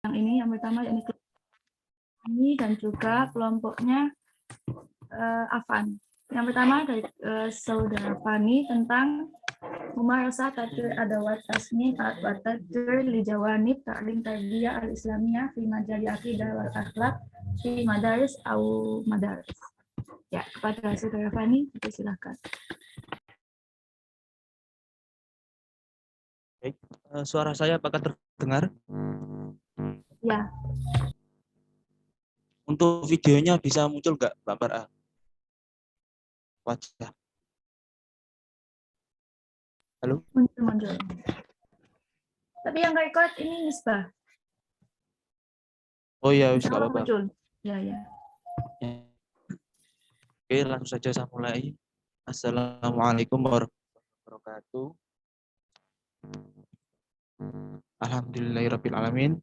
yang ini, yang pertama yakni ini dan juga kelompoknya Afan. Yang pertama dari saudara Fani tentang mumarasah tadir adawat tasmi wa tadir li jawanib ta'lim tarbiyah al-islamiyah fi majali aqidah wal akhlak fi madaris au madaris. Ya, kepada saudara Fani, silakan. Baik, suara saya apakah terdengar? Ya. Untuk videonya bisa muncul nggak, Mbak Farah? Wajah. Halo? Muncul. Tapi yang record ini Misbah. Oh iya, nggak apa-apa. Muncul. Ya. Oke, langsung saja saya mulai. Assalamualaikum warahmatullahi wabarakatuh. Alhamdulillahirabbil alamin.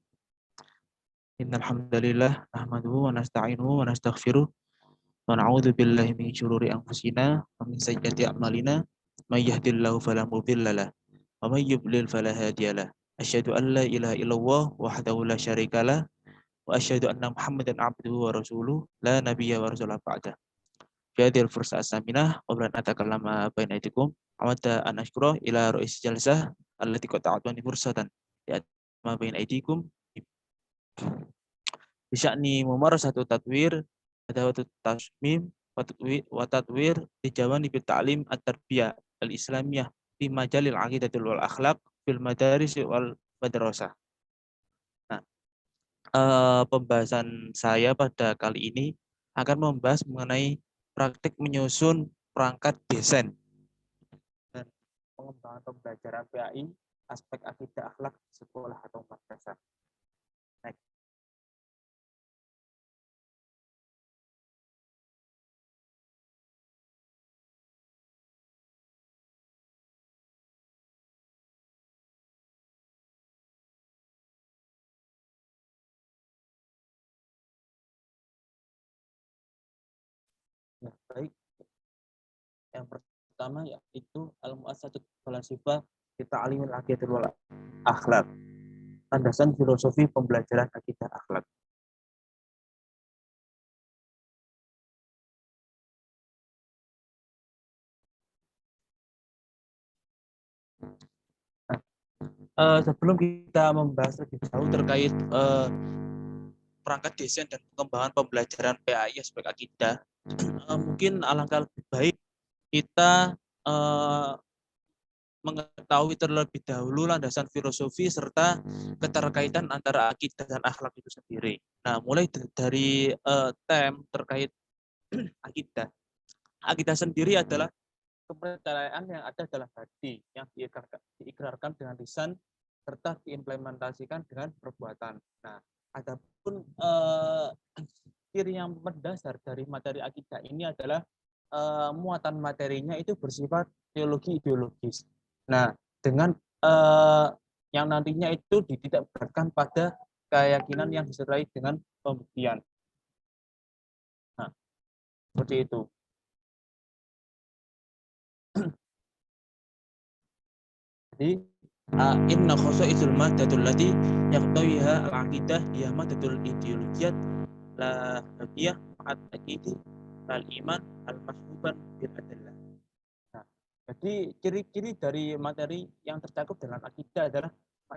Innal hamdalillah nahmaduhu wa nasta'inuhu wa nastaghfiruh wa na'udzu billahi min syururi anfusina wa min sayyiati a'malina may yahdihillahu fala mudilla lahu wa may yudlil fala hadiyalah. Asyhadu an la ilaha illallah wahdahu la syarika lah wa asyhadu anna Muhammadan abduhu wa rasuluh la nabiyya wa rasulah ba'da. Fi hadhil fursah as-saminah wa lan atakallama baina aidikum awadda an ashkura ila ra'is jalsah allati qata'atni fursatan ya ma baina aidikum bisya'ni mumarasatu tatwir adawatu tasmim wa tatwir di jawani bi ta'lim at-tarbiyah al-islamiyah fi majalil aqidatul wal akhlaq fil madaris wal madrasah. Nah, pembahasan saya pada kali ini akan membahas mengenai praktik menyusun perangkat desain dan pengembangan pembelajaran PAI aspek akidah akhlak sekolah atau madrasah. Next. Ya, baik. Yang pertama yaitu al-mu'assasatut falasifah fi ta'limil aqidah wal akhlak. Landasan filosofi pembelajaran akidah akhlak. Sebelum kita membahas lebih jauh terkait perangkat desain dan pengembangan pembelajaran PAI aspek akidah, mungkin alangkah lebih baik kita mengetahui terlebih dahulu landasan filosofi serta keterkaitan antara akidah dan akhlak itu sendiri. Nah, mulai dari terkait akidah. Akidah sendiri adalah kepercayaan yang ada dalam hati yang diikrarkan dengan lisan serta diimplementasikan dengan perbuatan. Nah, adapun ciri yang mendasar dari materi akidah ini adalah muatan materinya itu bersifat teologi ideologis. Nah, dengan yang nantinya itu dititik beratkan pada keyakinan yang disertai dengan pembuktian. Nah, seperti itu. Jadi inna khosaisul maddatul lati yaqtawiha al-aqidah hiya maddatul ideologiyat la haqiyah ma'at aqidi lal iman al-mashuban bil adillah. Nah, jadi ciri-ciri dari materi yang tercakup dalam akidah adalah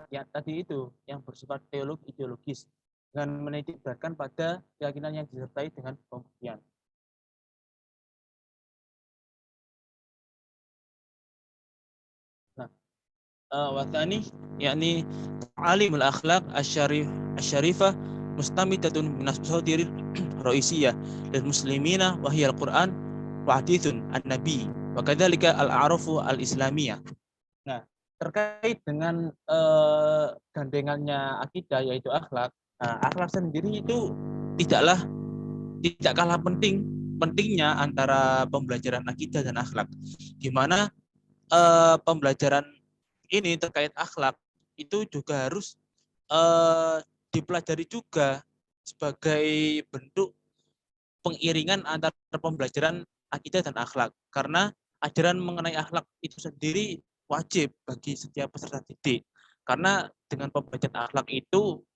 yang tadi itu yang bersifat teolog ideologis dengan menitikberatkan pada keyakinan yang disertai dengan pembuktian. Nah, wathani yakni alimul akhlaq asyarifah mustamidatun min as-sadiril ra'isiyah lil muslimina wa hiya al-Qur'an wa hadithun an-nabi wa kadzalika al-a'rafu al-islamiyah. Nah, terkait dengan gandengannya akidah yaitu akhlak. Nah, akhlak sendiri itu tidak kalah pentingnya antara pembelajaran akidah dan akhlak. Di mana pembelajaran ini terkait akhlak itu juga harus dipelajari juga sebagai bentuk pengiringan antara pembelajaran akidah dan akhlak, karena ajaran mengenai akhlak itu sendiri wajib bagi setiap peserta didik, karena dengan pembelajaran akhlak itu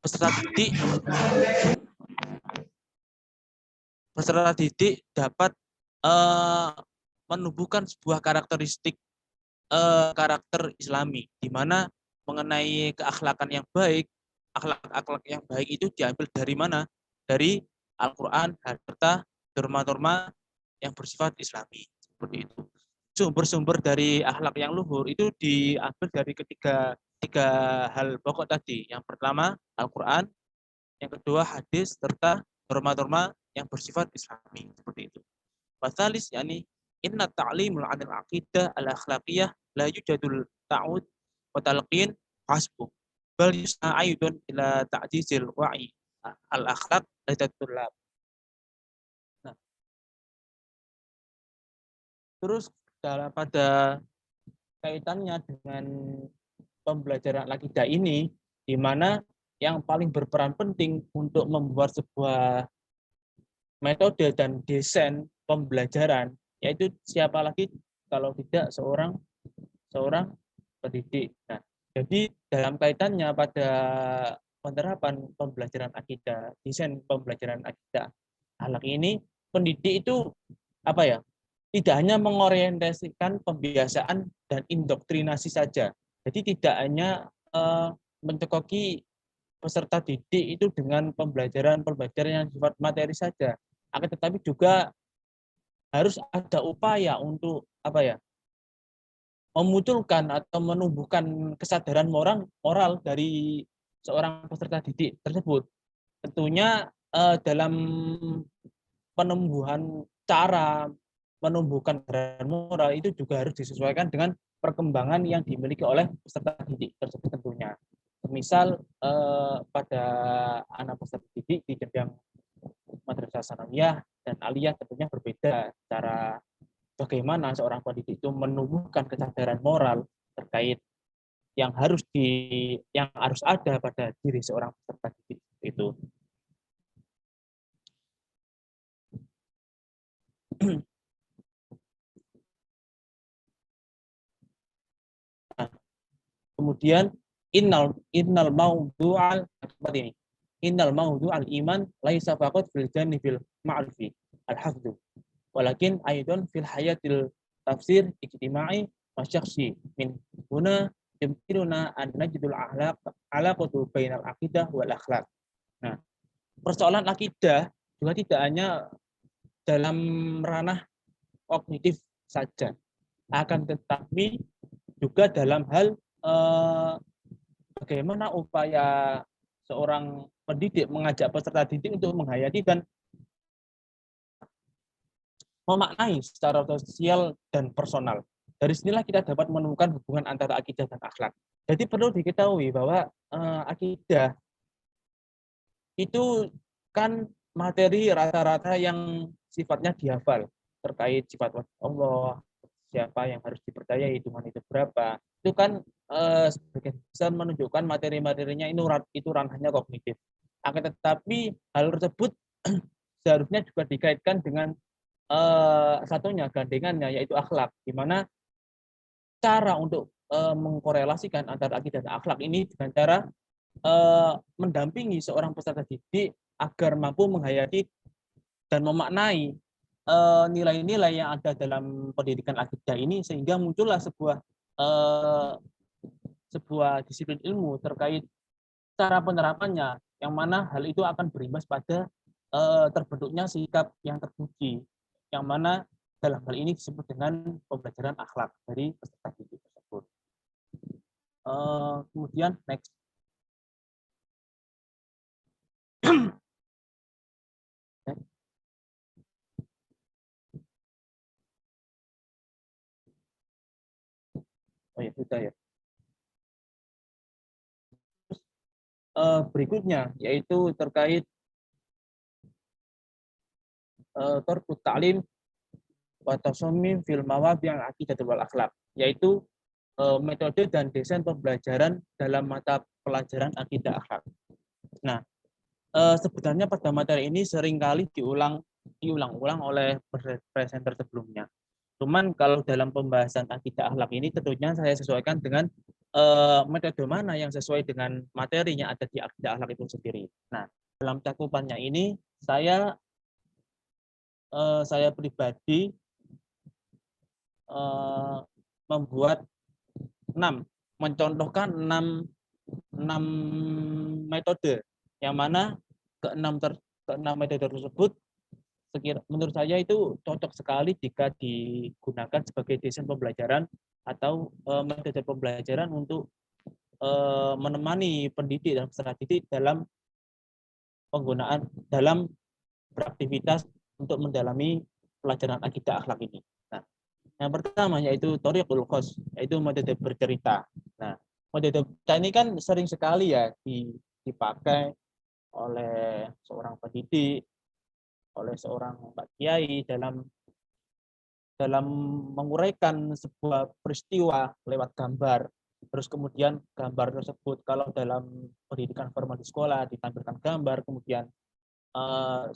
peserta didik dapat menumbuhkan sebuah karakteristik karakter Islami, di mana mengenai keakhlakan yang baik, akhlak-akhlak yang baik itu diambil dari mana? Dari Al-Quran serta norma-norma yang bersifat Islami. Seperti itu. Sumber-sumber dari akhlak yang luhur itu diambil dari tiga hal pokok tadi. Yang pertama Al-Quran, yang kedua hadis serta norma-norma yang bersifat Islami. Seperti itu. Wasalis yakni inna ta'limul 'anil aqidah al-akhlaqiyah la yujadul ta'ud wa talqin hasbu bal yus'a aidun ila ta'jizil wa'i al-akhlaq ladatul. Nah, terus pada kaitannya dengan pembelajaran akidah ini, di mana yang paling berperan penting untuk membuat sebuah metode dan desain pembelajaran, yaitu siapa lagi kalau tidak seorang pendidik. Nah, jadi dalam kaitannya pada penerapan pembelajaran akidah, desain pembelajaran akidah akhlak ini, pendidik itu apa ya? Tidak hanya mengorientasikan pembiasaan dan indoktrinasi saja. Jadi tidak hanya mencekoki peserta didik itu dengan pembelajaran yang sifat materi saja, akan tetapi juga harus ada upaya untuk apa ya? Memunculkan atau menumbuhkan kesadaran moral dari seorang peserta didik tersebut. Tentunya dalam penumbuhan cara menumbuhkan kesadaran moral itu juga harus disesuaikan dengan perkembangan yang dimiliki oleh peserta didik tersebut tentunya. Misal pada anak peserta didik di jenjang madrasah sanawiyah dan aliyah tentunya berbeda cara bagaimana seorang pendidik itu menumbuhkan kesadaran moral terkait yang harus ada pada diri seorang peserta didik itu. Nah, kemudian innal maudu'al seperti ini. Innal maudu'al iman laisa faqat fil janibil ma'rifi al-hafdhu walakin aidan fil hayatil tafsir ijtima'i wa syakhsi min huna yumkinuna an najidul alaqatu bainal aqidah wal akhlaq. Nah, persoalan akidah juga tidak hanya dalam ranah kognitif saja, akan tetapi juga dalam hal bagaimana upaya seorang pendidik mengajak peserta didik untuk menghayati dan memaknai secara sosial dan personal. Dari sinilah kita dapat menemukan hubungan antara akidah dan akhlak. Jadi perlu diketahui bahwa akidah itu kan materi rata-rata yang sifatnya dihafal terkait sifat Allah, siapa yang harus dipercayai, Tuhan itu berapa. Itu kan sebagian besar menunjukkan materi-materinya itu ranahnya kognitif. Akan tetapi hal tersebut seharusnya juga dikaitkan dengan satunya gandengannya yaitu akhlak, di mana cara untuk mengkorelasikan antara akidah dan akhlak ini dengan cara mendampingi seorang peserta didik agar mampu menghayati dan memaknai nilai-nilai yang ada dalam pendidikan akidah ini sehingga muncullah sebuah disiplin ilmu terkait cara penerapannya, yang mana hal itu akan berimbas pada terbentuknya sikap yang terpuji, yang mana dalam hal ini disebut dengan pembelajaran akhlak dari peserta didik tersebut. Kemudian next. Oh ya, sudah ya. Berikutnya yaitu terkait tarkut ta'lim wa tasmim fil mawadhi' yang aqidah wal akhlak, yaitu metode dan desain pembelajaran dalam mata pelajaran akidah akhlak. Nah, sebenarnya pada materi ini seringkali diulang-ulang oleh presenter sebelumnya. Cuman kalau dalam pembahasan akidah akhlak ini tentunya saya sesuaikan dengan metode mana yang sesuai dengan materinya ada di akidah akhlak itu sendiri. Nah, dalam cakupannya ini saya pribadi membuat 6, mencontohkan 6 metode, yang mana keenam metode tersebut menurut saya itu cocok sekali jika digunakan sebagai desain pembelajaran atau metode pembelajaran untuk menemani pendidik dan peserta didik dalam penggunaan dalam beraktivitas untuk mendalami pelajaran akidah akhlak ini. Nah, yang pertama yaitu thoriqul khos, yaitu metode bercerita. Nah, metode bercerita ini kan sering sekali ya dipakai oleh seorang pendidik, oleh seorang Pak Kiai dalam menguraikan sebuah peristiwa lewat gambar. Terus kemudian gambar tersebut kalau dalam pendidikan formal di sekolah ditampilkan gambar, kemudian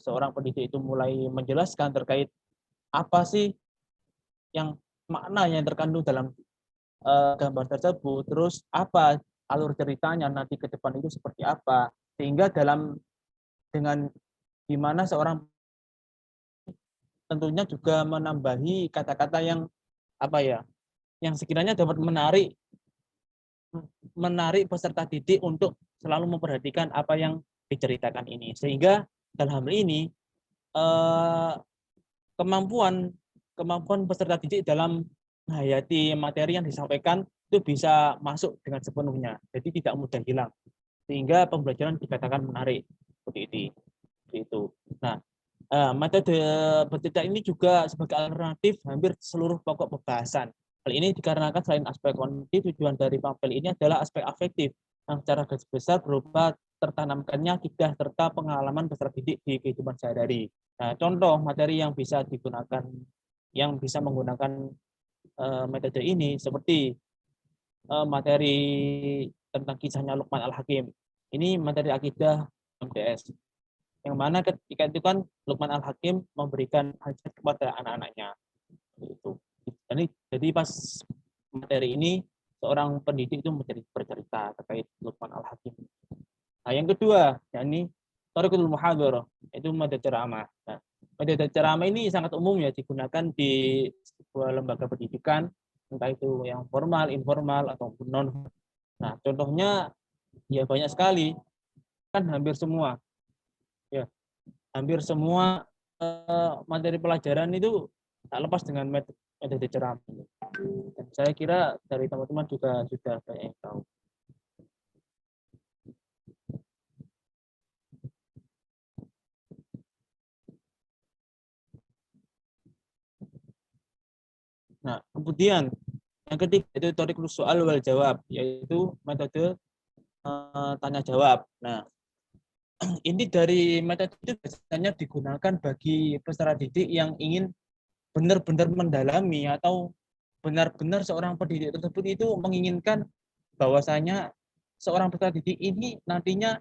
seorang pendidik itu mulai menjelaskan terkait apa sih yang makna yang terkandung dalam gambar tersebut, terus apa alur ceritanya nanti ke depan itu seperti apa, sehingga dengan gimana seorang tentunya juga menambahi kata-kata yang apa ya, yang sekiranya dapat menarik peserta didik untuk selalu memperhatikan apa yang diceritakan ini, sehingga dalam hal ini kemampuan peserta didik dalam menghayati materi yang disampaikan itu bisa masuk dengan sepenuhnya, jadi tidak mudah hilang, sehingga pembelajaran dikatakan menarik seperti itu. Nah, metode bercerita ini juga sebagai alternatif hampir seluruh pokok pembahasan. Hal ini dikarenakan selain aspek kognitif, tujuan dari tampil ini adalah aspek afektif yang secara garis besar berupa tertanamkannya akidah serta pengalaman peserta didik di kehidupan sehari-hari. Nah, contoh materi yang bisa menggunakan metode ini seperti materi tentang kisahnya Luqman Al-Hakim. Ini materi akidah MTS. Yang mana ketika itu kan Luqman Al-Hakim memberikan hajat kepada anak-anaknya. Jadi pas materi ini seorang pendidik itu bercerita terkait Luqman Al-Hakim. Nah, yang kedua, yakni thariqul muhadharah, itu metode ceramah. Nah, metode ceramah ini sangat umum ya digunakan di sebuah lembaga pendidikan, entah itu yang formal, informal ataupun non. Nah, contohnya ya banyak sekali, kan hampir semua materi pelajaran itu tak lepas dengan metode ceramah. Dan saya kira dari teman-teman juga sudah banyak yang tahu. Nah, kemudian yang ketiga itu thariqul soal wal jawab, yaitu metode tanya jawab. Nah, ini dari metode itu biasanya digunakan bagi peserta didik yang ingin benar-benar mendalami atau benar-benar seorang pendidik tersebut itu menginginkan bahwasanya seorang peserta didik ini nantinya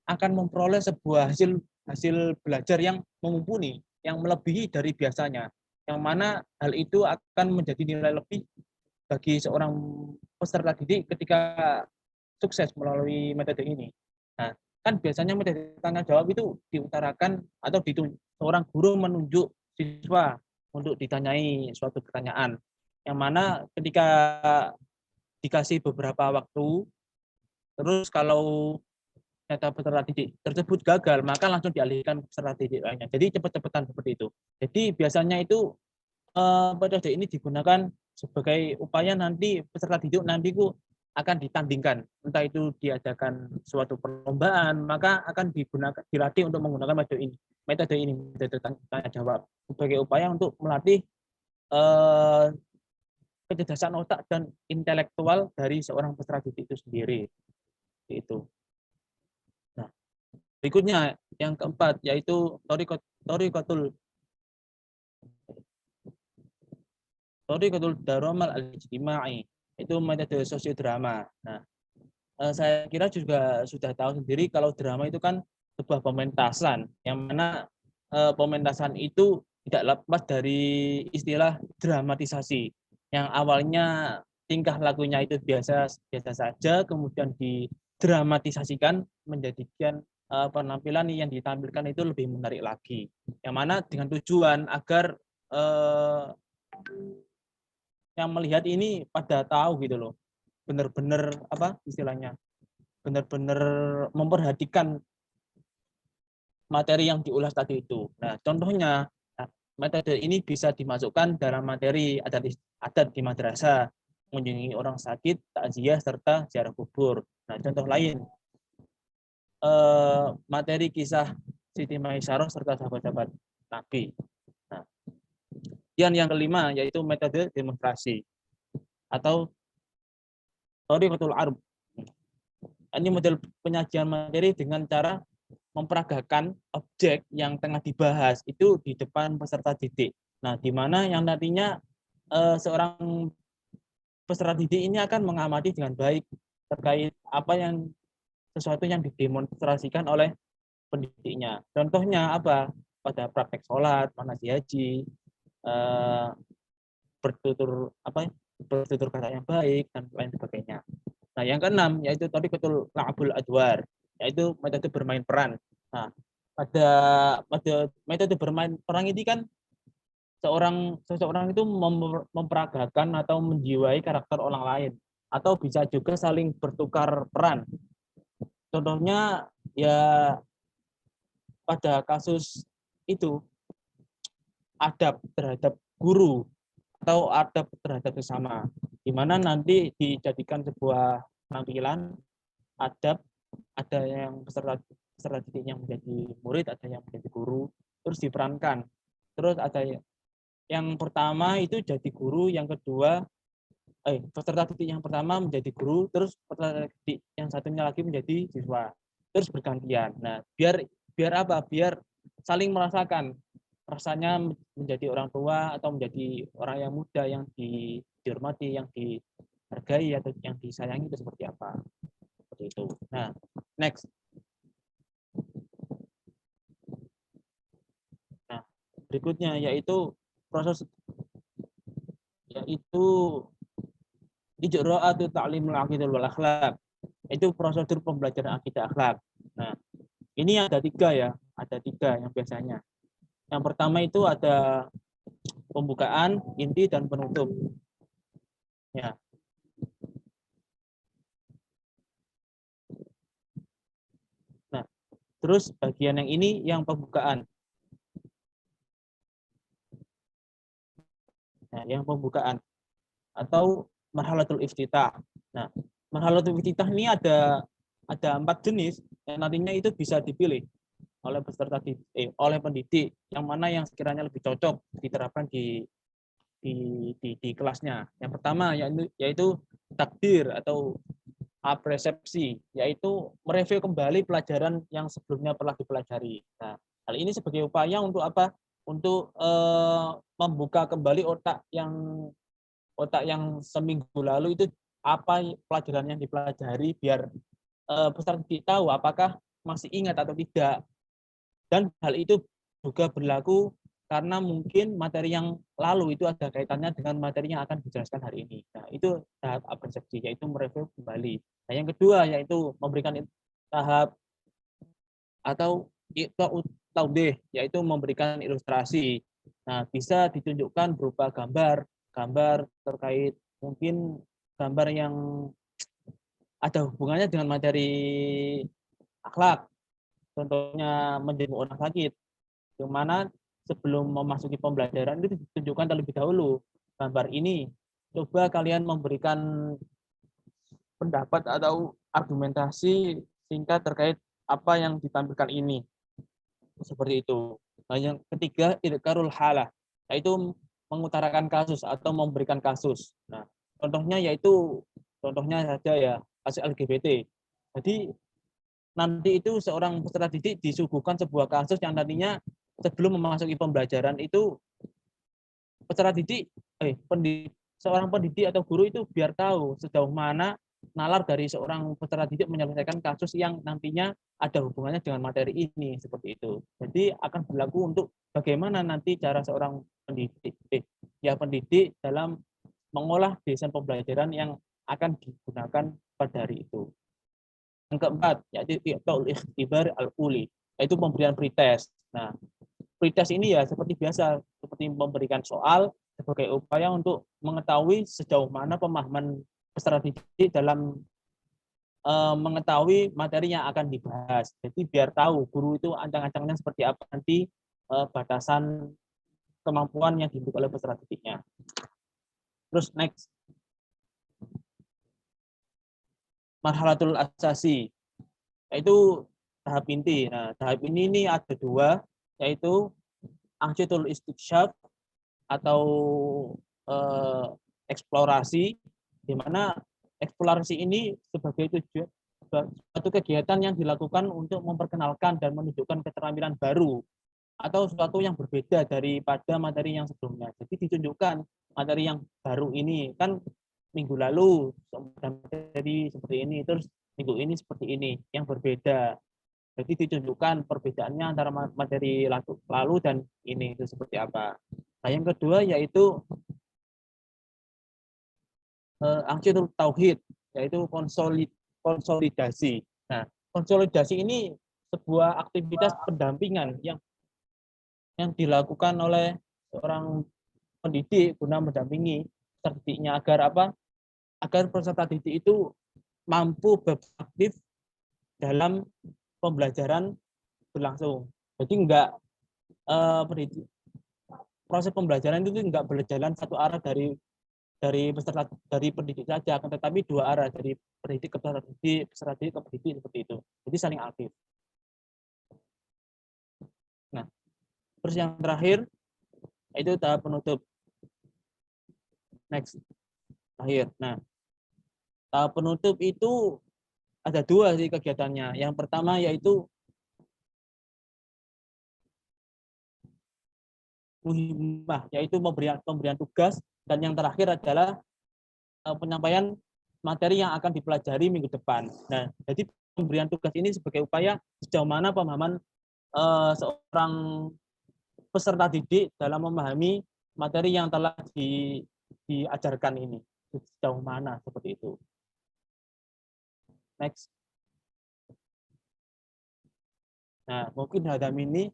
akan memperoleh sebuah hasil belajar yang mumpuni, yang melebihi dari biasanya, yang mana hal itu akan menjadi nilai lebih bagi seorang peserta didik ketika sukses melalui metode ini. Nah, kan biasanya metode tanya jawab itu diutarakan atau seorang guru menunjuk siswa untuk ditanyai suatu pertanyaan, yang mana ketika dikasih beberapa waktu, terus kalau data peserta didik tersebut gagal, maka langsung dialihkan peserta didik lainnya. Jadi cepat-cepatan seperti itu. Jadi biasanya itu metode ini digunakan sebagai upaya nanti peserta didik nantiku akan ditandingkan, entah itu diadakan suatu perlombaan, maka akan dilatih untuk menggunakan metode ini, metode tanya jawab, sebagai upaya untuk melatih kecerdasan otak dan intelektual dari seorang peserta didik itu sendiri. Itu. Nah, berikutnya yang keempat yaitu thariqatul daramal al-ijtimai, itu metode sosiodrama. Nah, saya kira juga sudah tahu sendiri kalau drama itu kan sebuah pementasan, yang mana pementasan itu tidak lepas dari istilah dramatisasi, yang awalnya tingkah lakunya itu biasa biasa saja, kemudian didramatisasikan menjadikan penampilan yang ditampilkan itu lebih menarik lagi. Yang mana dengan tujuan agar yang melihat ini pada tahu gitu loh, benar-benar apa istilahnya, benar-benar memperhatikan materi yang diulas tadi itu. Nah, contohnya metode ini bisa dimasukkan dalam materi adat di madrasah, mengunjungi orang sakit, takziah serta ziarah kubur. Nah, contoh lain materi kisah Siti Maisaroh serta sahabat-sahabat Nabi. Nah, yang kelima yaitu metode demonstrasi atau thariqatul arb. Ini model penyajian materi dengan cara memperagakan objek yang tengah dibahas itu di depan peserta didik. Nah, di mana yang nantinya seorang peserta didik ini akan mengamati dengan baik terkait apa yang sesuatu yang didemonstrasikan oleh pendidiknya. Contohnya apa? Pada praktek sholat, manasik haji, bertutur kata yang baik dan lain sebagainya. Nah, yang keenam yaitu tadi betul la'abul adwar, yaitu metode bermain peran. Nah, pada metode bermain peran ini kan seseorang itu memperagakan atau menjiwai karakter orang lain, atau bisa juga saling bertukar peran. Contohnya ya pada kasus itu adab terhadap guru atau adab terhadap sesama, di mana nanti dijadikan sebuah penampilan adab, ada yang peserta didik yang menjadi murid, ada yang menjadi guru, terus diperankan. Terus ada yang pertama itu jadi guru, yang kedua peserta didik yang pertama menjadi guru, terus peserta didik yang satunya lagi menjadi siswa, terus bergantian. Nah, biar apa? Biar saling merasakan rasanya menjadi orang tua atau menjadi orang yang muda yang dihormati, yang dihargai atau yang disayangi itu seperti apa. Seperti itu. Nah, next. Nah, berikutnya yaitu proses ijra'atu ta'limul aqidah wal akhlak. Itu prosedur pembelajaran akidah akhlak. Nah, ini ada tiga ya, ada tiga yang biasanya. Yang pertama itu ada pembukaan, inti, dan penutup. Ya. Nah, terus bagian yang ini yang pembukaan. Nah, yang pembukaan atau marhalatul iftitah. Nah, marhalatul iftitah ini ada 4 jenis yang nantinya itu bisa dipilih oleh peserta oleh pendidik yang mana yang sekiranya lebih cocok diterapkan di kelasnya. Yang pertama yaitu takdir atau apresepsi, yaitu mereview kembali pelajaran yang sebelumnya pernah dipelajari. Nah, hal ini sebagai upaya untuk apa? Untuk membuka kembali otak yang seminggu lalu itu apa pelajaran yang dipelajari, biar peserta didik tahu apakah masih ingat atau tidak. Dan hal itu juga berlaku karena mungkin materi yang lalu itu ada kaitannya dengan materi yang akan dijelaskan hari ini. Nah, itu tahap apresepsi, yaitu mereview kembali. Nah, yang kedua yaitu memberikan tahap atau taudih, yaitu memberikan ilustrasi. Nah, bisa ditunjukkan berupa gambar terkait mungkin gambar yang ada hubungannya dengan materi akhlak. Contohnya menjadi orang sakit, di mana sebelum memasuki pembelajaran itu ditunjukkan terlebih dahulu gambar ini. Coba kalian memberikan pendapat atau argumentasi singkat terkait apa yang ditampilkan ini. Seperti itu. Nah, yang ketiga, idkarul halah, yaitu mengutarakan kasus atau memberikan kasus. Nah, contohnya saja ya, kasus LGBT. Jadi nanti itu seorang peserta didik disuguhkan sebuah kasus yang nantinya sebelum memasuki pembelajaran itu peserta didik, seorang pendidik atau guru itu biar tahu sejauh mana nalar dari seorang peserta didik menyelesaikan kasus yang nantinya ada hubungannya dengan materi ini, seperti itu. Jadi akan berlaku untuk bagaimana nanti cara seorang pendidik dalam mengolah desain pembelajaran yang akan digunakan pada hari itu. Yang keempat, yaitu i'ta'ul ikhtibar al-uli, yaitu pemberian pretest. Nah, pretest ini ya seperti biasa, seperti memberikan soal sebagai upaya untuk mengetahui sejauh mana pemahaman peserta didik dalam mengetahui materi yang akan dibahas. Jadi biar tahu guru itu ancang-ancangnya seperti apa nanti batasan kemampuan yang dimiliki oleh peserta didiknya. Terus next. Marhalatul asasi, yaitu tahap inti. Nah, tahap ini ada dua, yaitu ansyitul istiksyaf atau eksplorasi, di mana eksplorasi ini sebagai tujuan suatu kegiatan yang dilakukan untuk memperkenalkan dan menunjukkan keterampilan baru atau sesuatu yang berbeda daripada materi yang sebelumnya. Jadi ditunjukkan materi yang baru ini, kan minggu lalu materi seperti ini, terus minggu ini seperti ini, yang berbeda. Jadi ditunjukkan perbedaannya antara materi lalu dan ini itu seperti apa. Nah, yang kedua yaitu ansyitul tauhid, yaitu konsolidasi. Nah, konsolidasi ini sebuah aktivitas pendampingan yang dilakukan oleh seorang pendidik guna mendampingi peserta didiknya agar apa? Agar peserta didik itu mampu beraktif dalam pembelajaran berlangsung. Jadi enggak proses pembelajaran itu enggak berjalan satu arah dari peserta dari pendidik saja, tetapi dua arah, dari pendidik ke peserta didik ke pendidik, seperti itu. Jadi saling aktif. Nah, terus yang terakhir itu tahap penutup. Next. Terakhir. Nah, tahap penutup itu ada dua sih kegiatannya. Yang pertama yaitu muhimmah, yaitu pemberian tugas, dan yang terakhir adalah penyampaian materi yang akan dipelajari minggu depan. Nah, jadi pemberian tugas ini sebagai upaya sejauh mana pemahaman seorang peserta didik dalam memahami materi yang telah diajarkan ini, sejauh mana, seperti itu. Next. Nah, mungkin hadam ini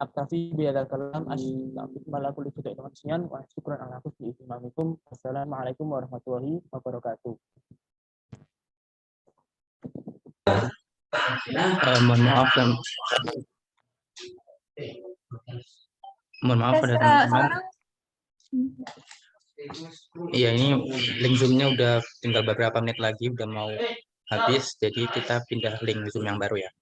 aktafi bihadzal kalam asy-syukru li sudah teman-teman wa syukran ala husni istimamikum. Wassalamualaikum warahmatullahi wabarakatuh. Mohon maaf pada teman-teman. Iya, ini link Zoom-nya udah tinggal beberapa menit lagi, udah mau habis, jadi kita pindah link Zoom yang baru ya.